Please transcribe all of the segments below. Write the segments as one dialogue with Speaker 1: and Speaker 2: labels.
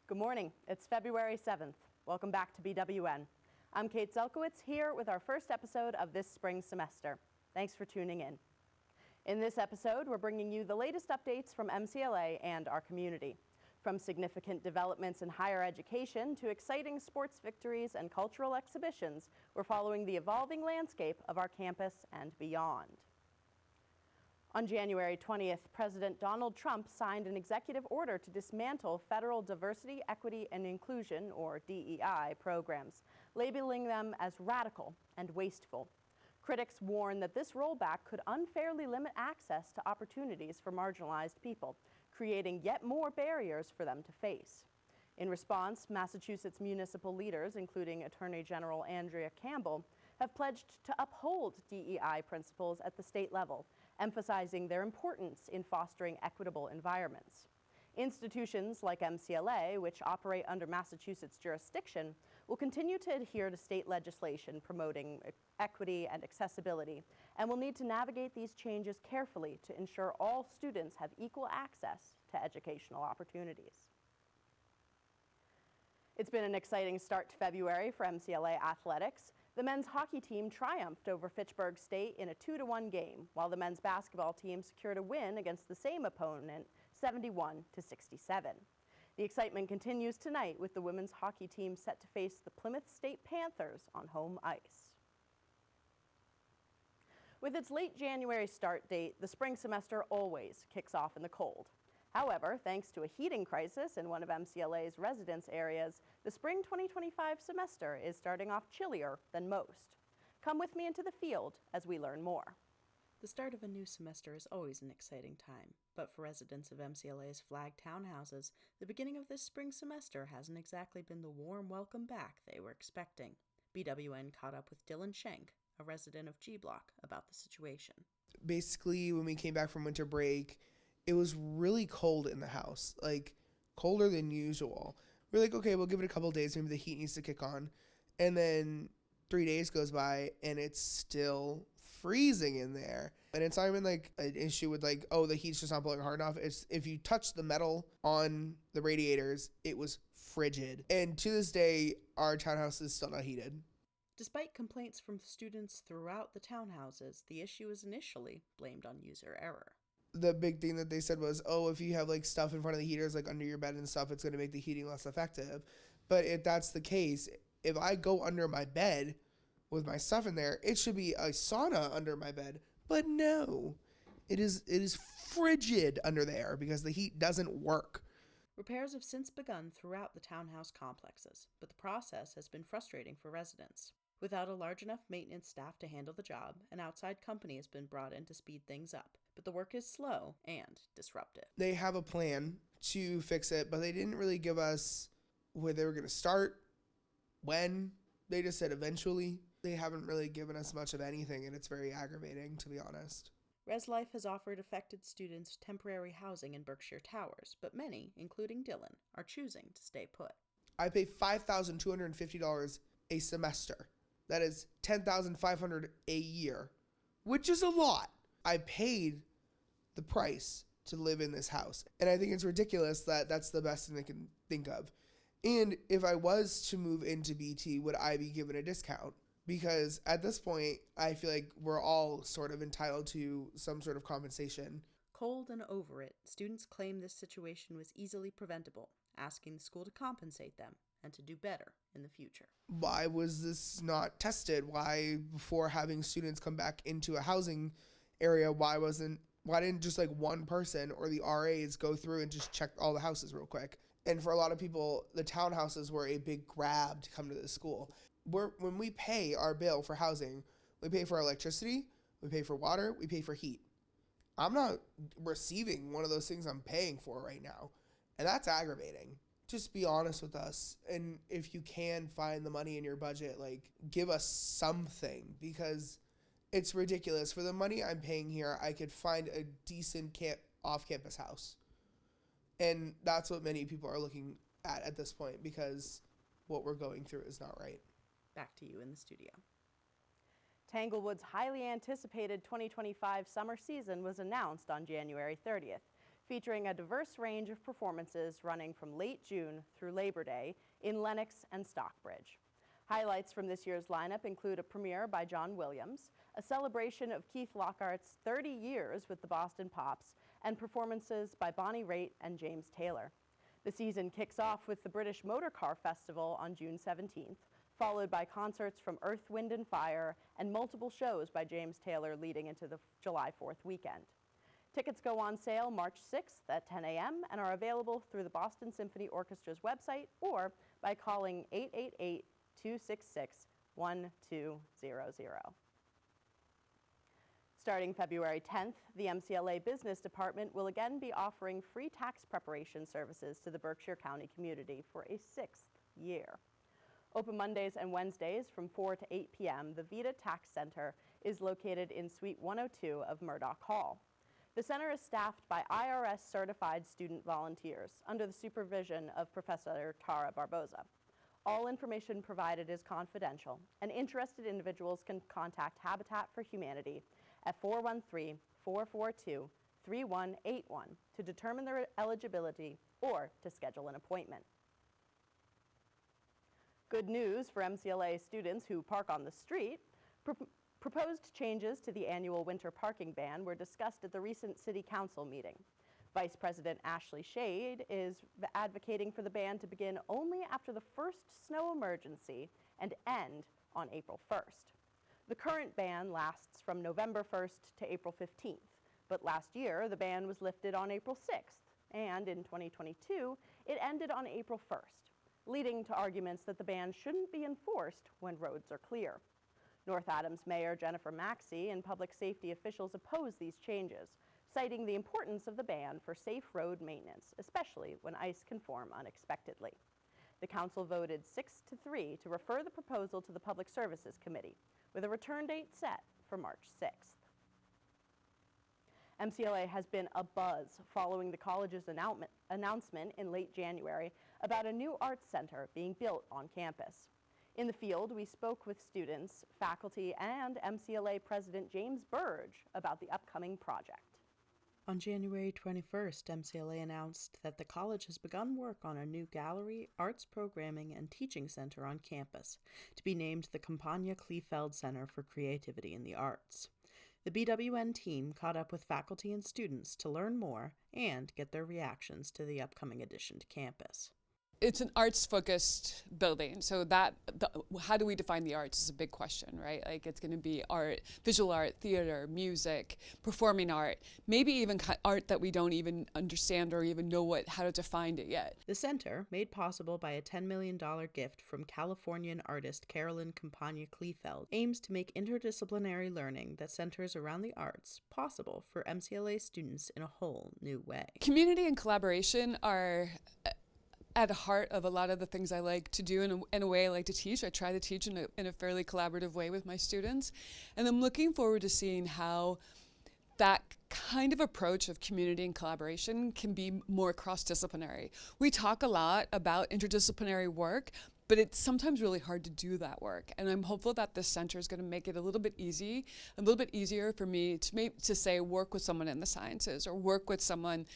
Speaker 1: Good morning. It's February 7th. Welcome back to BWN. I'm Kate Zelkowitz here with our first episode of this spring semester. Thanks for tuning in. In this episode, we're bringing you the latest updates from MCLA and our community. From significant developments in higher education to exciting sports victories and cultural exhibitions, we're following the evolving landscape of our campus and beyond. On January 20th, President Donald Trump signed an executive order to dismantle federal diversity, equity, and inclusion, or DEI, programs, labeling them as radical and wasteful. Critics warn that this rollback could unfairly limit access to opportunities for marginalized people, creating yet more barriers for them to face. In response, Massachusetts municipal leaders, including Attorney General Andrea Campbell, have pledged to uphold DEI principles at the state level, emphasizing their importance in fostering equitable environments. Institutions like MCLA, which operate under Massachusetts jurisdiction, will continue to adhere to state legislation promoting equity and accessibility, and will need to navigate these changes carefully to ensure all students have equal access to educational opportunities. It's been an exciting start to February for MCLA athletics. The men's hockey team triumphed over Fitchburg State in a 2-1 game, while the men's basketball team secured a win against the same opponent, 71-67. The excitement continues tonight with the women's hockey team set to face the Plymouth State Panthers on home ice. With its late January start date, the spring semester always kicks off in the cold. However, thanks to a heating crisis in one of MCLA's residence areas, the spring 2025 semester is starting off chillier than most. Come with me into the field as we learn more.
Speaker 2: The start of a new semester is always an exciting time, but for residents of MCLA's flagged townhouses, the beginning of this spring semester hasn't exactly been the warm welcome back they were expecting. BWN caught up with Dylan Schenk, a resident of G Block, about the situation.
Speaker 3: Basically, when we came back from winter break, it was really cold in the house, like colder than usual. We're like, okay, we'll give it a couple days. Maybe the heat needs to kick on. And then 3 days goes by and it's still freezing in there. And it's not even like an issue with like, oh, the heat's just not blowing hard enough. It's if you touch the metal on the radiators, it was frigid. And to this day, our townhouse is still not heated.
Speaker 2: Despite complaints from students throughout the townhouses, the issue is initially blamed on user error.
Speaker 3: The big thing that they said was, oh, if you have like stuff in front of the heaters, like under your bed and stuff, it's going to make the heating less effective. But if that's the case, if I go under my bed with my stuff in there, it should be a sauna under my bed. But no, it is frigid under there because the heat doesn't work.
Speaker 2: Repairs have since begun throughout the townhouse complexes, but the process has been frustrating for residents. Without a large enough maintenance staff to handle the job, an outside company has been brought in to speed things up. But the work is slow and disruptive.
Speaker 3: They have a plan to fix it, but they didn't really give us where they were going to start, when. They just said eventually. They haven't really given us much of anything, and it's very aggravating, to be honest.
Speaker 2: ResLife has offered affected students temporary housing in Berkshire Towers, but many, including Dylan, are choosing to stay put.
Speaker 3: I pay $5,250 a semester. That is $10,500 a year, which is a lot. I paid the price to live in this house, and I think it's ridiculous that that's the best thing they can think of. And if I was to move into BT, would I be given a discount? Because at this point, I feel like we're all sort of entitled to some sort of compensation.
Speaker 2: Cold and over it, students claim this situation was easily preventable, asking the school to compensate them and to do better in the future.
Speaker 3: Why was this not tested? Why, before having students come back into a housing area, why didn't just like one person or the RAs go through and just check all the houses real quick? And for a lot of people, the townhouses were a big grab to come to the school. When we pay our bill for housing, we pay for electricity, we pay for water, we pay for heat. I'm not receiving one of those things I'm paying for right now. And that's aggravating. Just be honest with us. And if you can find the money in your budget, like give us something, because it's ridiculous. For the money I'm paying here, I could find a decent off-campus house. And that's what many people are looking at this point, because what we're going through is not right.
Speaker 2: Back to you in the studio.
Speaker 1: Tanglewood's highly anticipated 2025 summer season was announced on January 30th. featuring a diverse range of performances running from late June through Labor Day in Lenox and Stockbridge. Highlights from this year's lineup include a premiere by John Williams, a celebration of Keith Lockhart's 30 years with the Boston Pops, and performances by Bonnie Raitt and James Taylor. The season kicks off with the British Motor Car Festival on June 17th, followed by concerts from Earth, Wind & Fire and multiple shows by James Taylor leading into the July 4th weekend. Tickets go on sale March 6th at 10 a.m. and are available through the Boston Symphony Orchestra's website or by calling 888-266-1200. Starting February 10th, the MCLA Business Department will again be offering free tax preparation services to the Berkshire County community for a 6th year. Open Mondays and Wednesdays from 4 to 8 p.m., the Vita Tax Center is located in Suite 102 of Murdoch Hall. The center is staffed by IRS-certified student volunteers under the supervision of Professor Tara Barboza. All information provided is confidential, and interested individuals can contact Habitat for Humanity at 413-442-3181 to determine their eligibility or to schedule an appointment. Good news for MCLA students who park on the street. Proposed changes to the annual winter parking ban were discussed at the recent City Council meeting. Vice President Ashley Shade is advocating for the ban to begin only after the first snow emergency and end on April 1st. The current ban lasts from November 1st to April 15th, but last year the ban was lifted on April 6th, and in 2022 it ended on April 1st, leading to arguments that the ban shouldn't be enforced when roads are clear. North Adams Mayor Jennifer Maxey and public safety officials oppose these changes, citing the importance of the ban for safe road maintenance, especially when ice can form unexpectedly. The council voted 6-3 to refer the proposal to the Public Services Committee, with a return date set for March 6th. MCLA has been abuzz following the college's announcement in late January about a new arts center being built on campus. In the field, we spoke with students, faculty, and MCLA President James Burge about the upcoming project.
Speaker 2: On January 21st, MCLA announced that the college has begun work on a new gallery, arts programming, and teaching center on campus, to be named the Campagna Kleefeld Center for Creativity in the Arts. The BWN team caught up with faculty and students to learn more and get their reactions to the upcoming addition to campus.
Speaker 4: It's an arts-focused building, so how do we define the arts is a big question, right? Like, it's going to be art, visual art, theater, music, performing art, maybe even art that we don't even understand or even know how to define it yet.
Speaker 2: The center, made possible by a $10 million gift from Californian artist Carolyn Campagna Kleefeld, aims to make interdisciplinary learning that centers around the arts possible for MCLA students in a whole new way.
Speaker 4: Community and collaboration are at the heart of a lot of the things I like to do, in a way I like to teach. I try to teach in a fairly collaborative way with my students. And I'm looking forward to seeing how that kind of approach of community and collaboration can be more cross-disciplinary. We talk a lot about interdisciplinary work, but it's sometimes really hard to do that work. And I'm hopeful that this center is going to make it a little bit easier for me to say work with someone in the sciences or work with someone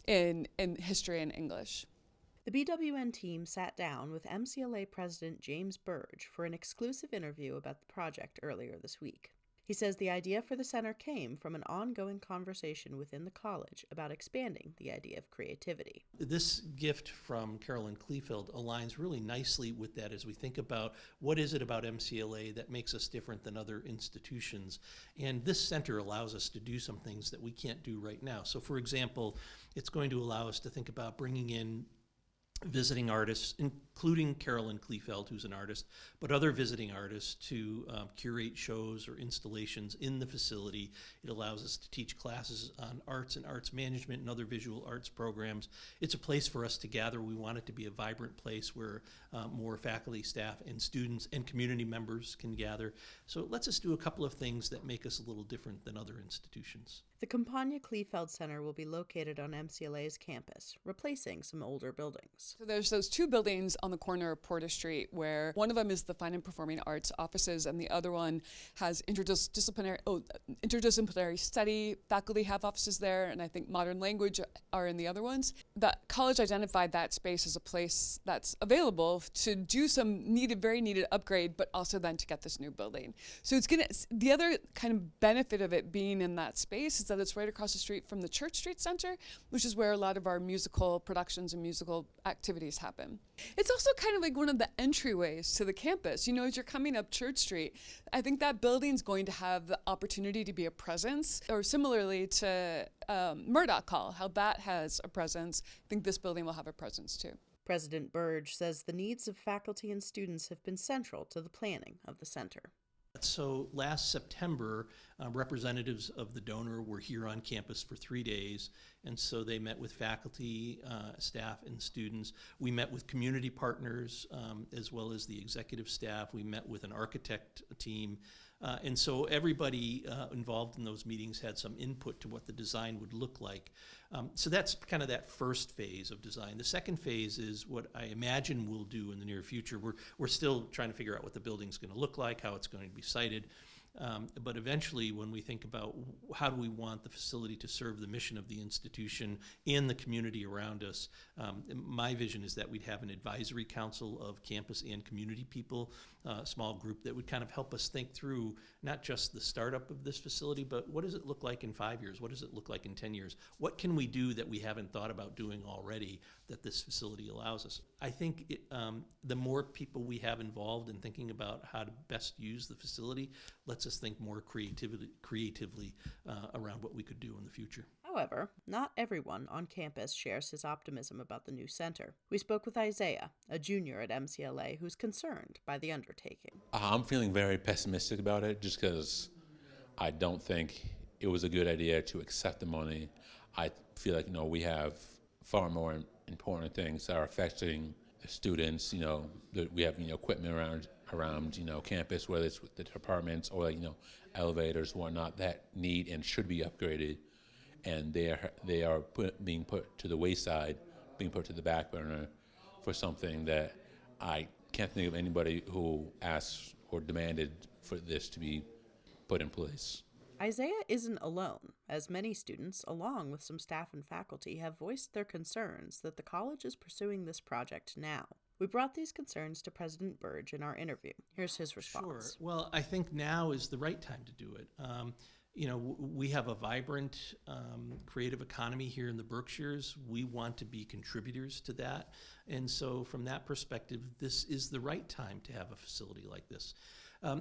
Speaker 4: in history and English.
Speaker 2: The BWN team sat down with MCLA President James Burge for an exclusive interview about the project earlier this week. He says the idea for the center came from an ongoing conversation within the college about expanding the idea of creativity.
Speaker 5: This gift from Carolyn Kleefeld aligns really nicely with that as we think about what is it about MCLA that makes us different than other institutions. And this center allows us to do some things that we can't do right now. So for example, it's going to allow us to think about bringing in visiting artists, including Carolyn Kleefeld, who's an artist, but other visiting artists to curate shows or installations in the facility. It allows us to teach classes on arts and arts management and other visual arts programs. It's a place for us to gather. We want it to be a vibrant place where more faculty, staff, and students and community members can gather. So it lets us do a couple of things that make us a little different than other institutions.
Speaker 2: The Campagna Kleefeld Center will be located on MCLA's campus, replacing some older buildings.
Speaker 4: So there's those two buildings on the corner of Porter Street where one of them is the Fine and Performing Arts offices and the other one has interdisciplinary study. Faculty have offices there, and I think modern language are in the other ones. The college identified that space as a place that's available to do some very needed upgrade, but also then to get this new building. So the other kind of benefit of it being in that space is that it's right across the street from the Church Street Center, which is where a lot of our musical productions and musical activities happen. It's also kind of like one of the entryways to the campus. You know, as you're coming up Church Street, I think that building's going to have the opportunity to be a presence, or similarly to Murdoch Hall, how that has a presence. I think this building will have a presence too.
Speaker 2: President Burge says the needs of faculty and students have been central to the planning of the center.
Speaker 5: So last September, representatives of the donor were here on campus for 3 days, and so they met with faculty, staff, and students. We met with community partners as well as the executive staff. We met with an architect team. And so everybody involved in those meetings had some input to what the design would look like. So that's kind of that first phase of design. The second phase is what I imagine we'll do in the near future. We're still trying to figure out what the building's going to look like, how it's going to be sited. But eventually, when we think about how do we want the facility to serve the mission of the institution in the community around us, my vision is that we'd have an advisory council of campus and community people, a small group that would kind of help us think through not just the startup of this facility, but what does it look like in 5 years? What does it look like in 10 years? What can we do that we haven't thought about doing already that this facility allows us? I think the more people we have involved in thinking about how to best use the facility lets us think more creatively around what we could do in the future.
Speaker 2: However, not everyone on campus shares his optimism about the new center. We spoke with Isaiah, a junior at MCLA who's concerned by the undertaking.
Speaker 6: I'm feeling very pessimistic about it just because I don't think it was a good idea to accept the money. I feel like, we have far more important things that are affecting the students. We have, equipment around campus, whether it's with the departments or elevators, whatnot, that need and should be upgraded. And they are being put to the wayside, being put to the back burner for something that I can't think of anybody who asked or demanded for this to be put in place.
Speaker 2: Isaiah isn't alone, as many students, along with some staff and faculty, have voiced their concerns that the college is pursuing this project now. We brought these concerns to President Burge in our interview. Here's his response.
Speaker 5: Sure. Well, I think now is the right time to do it. We have a vibrant creative economy here in the Berkshires. We want to be contributors to that. And so from that perspective, this is the right time to have a facility like this.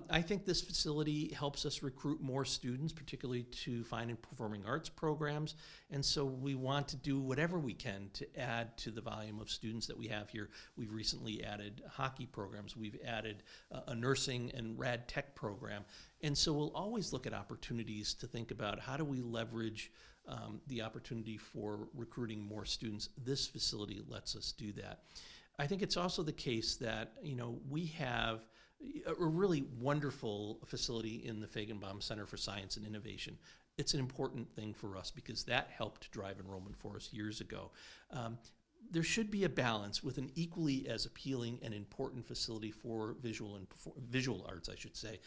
Speaker 5: I think this facility helps us recruit more students, particularly to fine and performing arts programs. And so we want to do whatever we can to add to the volume of students that we have here. We've recently added hockey programs. We've added a nursing and rad tech program. And so we'll always look at opportunities to think about how do we leverage the opportunity for recruiting more students. This facility lets us do that. I think it's also the case that, we have a really wonderful facility in the Feigenbaum Center for Science and Innovation. It's an important thing for us because that helped drive enrollment for us years ago. There should be a balance with an equally as appealing and important facility for visual arts, I should say.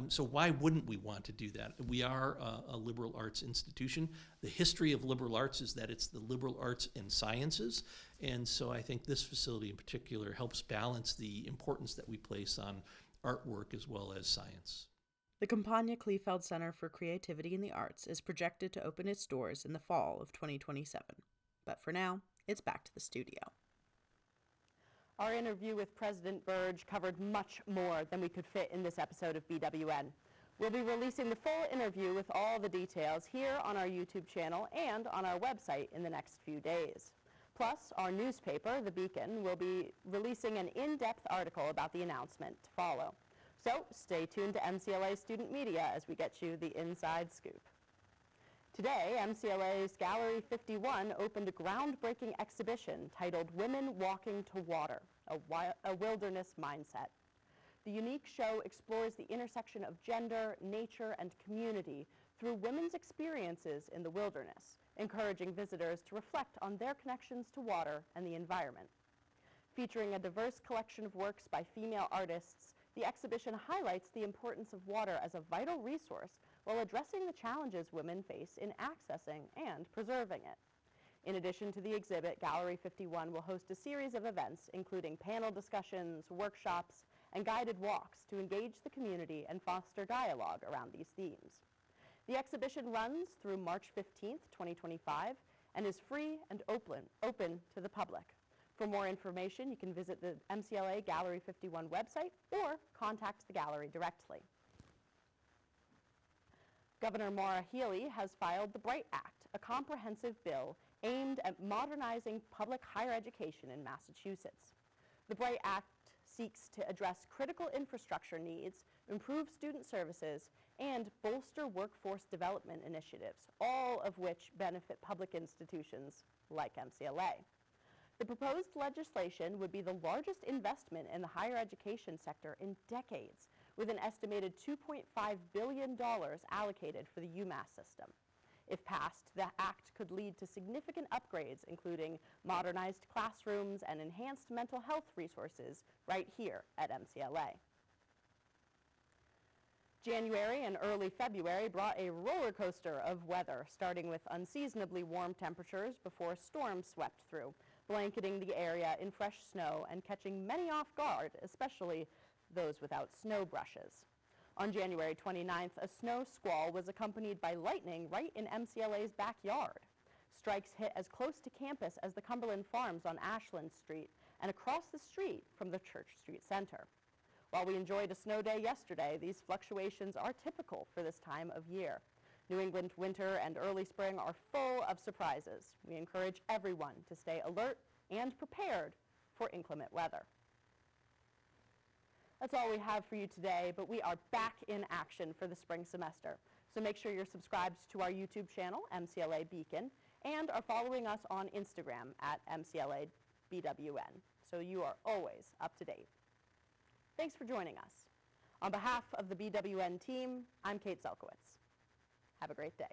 Speaker 5: So why wouldn't we want to do that? We are a liberal arts institution. The history of liberal arts is that it's the liberal arts and sciences. And so I think this facility in particular helps balance the importance that we place on artwork as well as science.
Speaker 2: The Campagna Kleefeld Center for Creativity in the Arts is projected to open its doors in the fall of 2027. But for now, it's back to the studio.
Speaker 1: Our interview with President Burge covered much more than we could fit in this episode of BWN. We'll be releasing the full interview with all the details here on our YouTube channel and on our website in the next few days. Plus, our newspaper, The Beacon, will be releasing an in-depth article about the announcement to follow. So stay tuned to MCLA Student Media as we get you the inside scoop. Today, MCLA's Gallery 51 opened a groundbreaking exhibition titled Women Walking to Water, a Wilderness Mindset. The unique show explores the intersection of gender, nature, and community through women's experiences in the wilderness, encouraging visitors to reflect on their connections to water and the environment. Featuring a diverse collection of works by female artists, the exhibition highlights the importance of water as a vital resource while addressing the challenges women face in accessing and preserving it. In addition to the exhibit, Gallery 51 will host a series of events, including panel discussions, workshops, and guided walks to engage the community and foster dialogue around these themes. The exhibition runs through March 15th, 2025, and is free and open to the public. For more information, you can visit the MCLA Gallery 51 website or contact the gallery directly. Governor Maura Healey has filed the BRIGHT Act, a comprehensive bill aimed at modernizing public higher education in Massachusetts. The BRIGHT Act seeks to address critical infrastructure needs, improve student services, and bolster workforce development initiatives, all of which benefit public institutions like MCLA. The proposed legislation would be the largest investment in the higher education sector in decades, with an estimated $2.5 billion allocated for the UMass system. If passed, the act could lead to significant upgrades, including modernized classrooms and enhanced mental health resources right here at MCLA. January and early February brought a roller coaster of weather, starting with unseasonably warm temperatures before storms swept through, blanketing the area in fresh snow and catching many off guard, especially those without snow brushes. On January 29th, a snow squall was accompanied by lightning right in MCLA's backyard. Strikes hit as close to campus as the Cumberland Farms on Ashland Street and across the street from the Church Street Center. While we enjoyed a snow day yesterday, these fluctuations are typical for this time of year. New England winter and early spring are full of surprises. We encourage everyone to stay alert and prepared for inclement weather. That's all we have for you today, but we are back in action for the spring semester. So make sure you're subscribed to our YouTube channel, MCLA Beacon, and are following us on Instagram at MCLA BWN, so you are always up to date. Thanks for joining us. On behalf of the BWN team, I'm Kate Selkowitz. Have a great day.